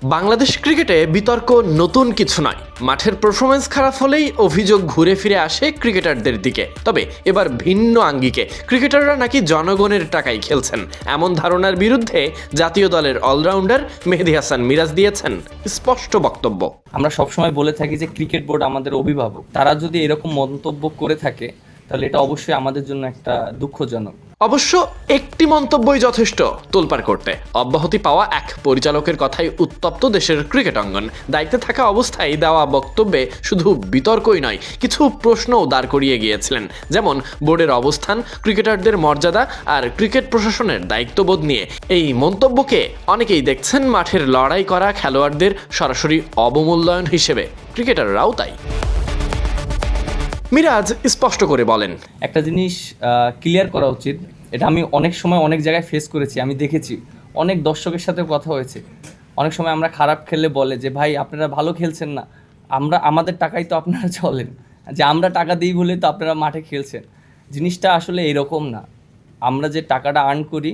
বাংলাদেশ ক্রিকেটে বিতর্ক নতুন কিছু নয়। মাঠের পারফরমেন্স খারাপ হলেই অভিযোগ ঘুরে ফিরে আসে ক্রিকেটারদের দিকে। তবে এবার ভিন্ন আঙ্গিকে ক্রিকেটাররা নাকি জনগণের টাকায় খেলছেন, এমন ধারণার বিরুদ্ধে জাতীয় দলের অলরাউন্ডার মেহেদী হাসান মিরাজ দিয়েছেন স্পষ্ট বক্তব্য। আমরা সবসময় বলে থাকি যে ক্রিকেট বোর্ড আমাদের অভিভাবক, তারা যদি এরকম মন্তব্য করে থাকে তাহলে এটা অবশ্যই আমাদের জন্য একটা দুঃখজনক। অবশ্য একটি মন্তব্যই যথেষ্ট তোলপাড় করতে। অব্যাহতি পাওয়া এক পরিচালকের কথাই উত্তপ্ত দেশের ক্রিকেট অঙ্গন। দায়িত্বে থাকা অবস্থায় দেওয়া বক্তব্যে শুধু বিতর্কই নয়, কিছু প্রশ্নও দাঁড় করিয়ে গিয়েছিলেন, যেমন বোর্ডের অবস্থান, ক্রিকেটারদের মর্যাদা আর ক্রিকেট প্রশাসনের দায়িত্ববোধ নিয়ে। এই মন্তব্যকে অনেকেই দেখছেন মাঠের লড়াই করা খেলোয়াড়দের সরাসরি অবমূল্যায়ন হিসেবে। ক্রিকেটাররাও তাই। মিরাজ স্পষ্ট করে বলেন, একটা জিনিস ক্লিয়ার করা উচিত, এটা আমি অনেক সময় অনেক জায়গায় ফেস করেছি, আমি দেখেছি, অনেক দর্শকের সাথে কথা হয়েছে। অনেক সময় আমরা খারাপ খেললে বলে যে ভাই আপনারা ভালো খেলছেন না, আমাদের টাকাই তো আপনারা চলেন, যে আমরা টাকা দিই বলে তো আপনারা মাঠে খেলছেন। জিনিসটা আসলে এরকম না। আমরা যে টাকাটা আর্ন করি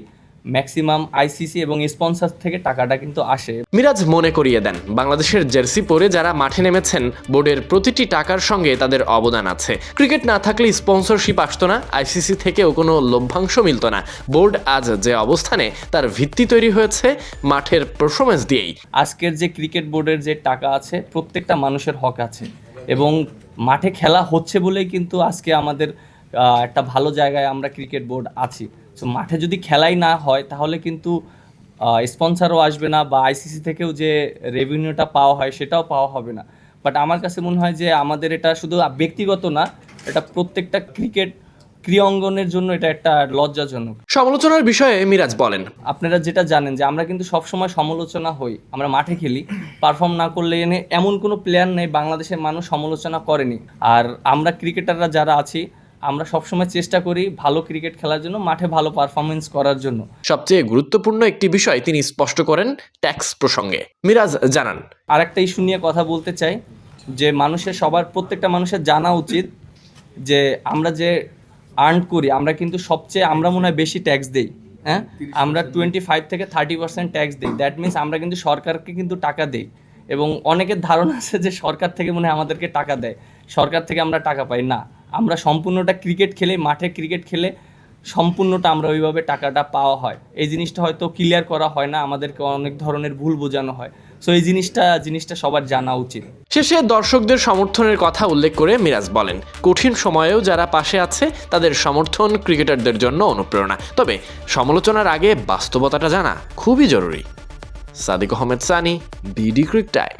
ম্যাক্সিমাম আইসিসি এবং স্পন্সর থেকে টাকাটা কিন্তু আসে। মিরাজ মনে করিয়ে দেন, বাংলাদেশের জার্সি পরে যারা মাঠে নেমেছেন, বোর্ডের প্রতিটি টাকার সঙ্গে তাদের অবদান আছে। ক্রিকেট না থাকলে স্পন্সরশিপ আসতো না, আইসিসি থেকেও কোনো লভ্যাংশ মিলত না। বোর্ড আজ যে অবস্থানে, তার ভিত্তি তৈরি হয়েছে মাঠের পারফরমেন্স দিয়েই। আজকের যে ক্রিকেট বোর্ডের যে টাকা আছে, প্রত্যেকটা মানুষের হক আছে, এবং মাঠে খেলা হচ্ছে বলেই কিন্তু আজকে আমাদের একটা ভালো জায়গায় আমরা ক্রিকেট বোর্ড আছি। সো মাঠে যদি খেলাই না হয় তাহলে কিন্তু স্পন্সারও আসবে না, বা আইসিসি থেকেও যে রেভিনিউটা পাওয়া হয় সেটাও পাওয়া হবে না। বাট আমার কাছে মনে হয় যে আমাদের এটা শুধু ব্যক্তিগত না, এটা প্রত্যেকটা ক্রীড়া অঙ্গনের জন্য এটা একটা লজ্জাজনক। সমালোচনার বিষয়ে মিরাজ বলেন, আপনারা যেটা জানেন যে আমরা কিন্তু সবসময় সমালোচনা হই, আমরা মাঠে খেলি, পারফর্ম না করলে এমন কোনো প্লেয়ার নেই বাংলাদেশের মানুষ সমালোচনা করেনি। আর আমরা ক্রিকেটাররা যারা আছি, আমরা সবসময় চেষ্টা করি ভালো ক্রিকেট খেলার জন্য, মাঠে ভালো পারফরমেন্স করার জন্য। সবচেয়ে গুরুত্বপূর্ণ একটি বিষয় তিনি স্পষ্ট করেন ট্যাক্স প্রসঙ্গে। মিরাজ জানান, আর একটা ইস্যু নিয়ে কথা বলতে চাই, যে প্রত্যেকটা মানুষের জানা উচিত যে আমরা যে আর্ন করি, আমরা কিন্তু আমরা মনে হয় বেশি ট্যাক্স দিই। হ্যাঁ, আমরা 25 থেকে 30% ট্যাক্স দিই। দ্যাট মিনস আমরা কিন্তু সরকারকে কিন্তু টাকা দিই, এবং অনেকের ধারণা আছে যে সরকার থেকে মনে হয় আমাদেরকে টাকা দেয়, সরকার থেকে আমরা টাকা পাই না। আমরা সম্পূর্ণটা ক্রিকেট খেলে, মাঠে ক্রিকেট খেলে সম্পূর্ণটা আমরা ওইভাবে টাকাটা পাওয়া হয়। এই জিনিসটা হয়তো ক্লিয়ার করা হয় না, আমাদেরকে অনেক ধরনের ভুল বোঝানো হয়। সো এই জিনিসটা সবার জানা উচিত। শেষে দর্শকদের সমর্থনের কথা উল্লেখ করে মিরাজ বলেন, কঠিন সময়েও যারা পাশে আছে তাদের সমর্থন ক্রিকেটারদের জন্য অনুপ্রেরণা। তবে সমালোচনার আগে বাস্তবতাটা জানা খুবই জরুরি। Sadik Ahmed Sani, BD cric time.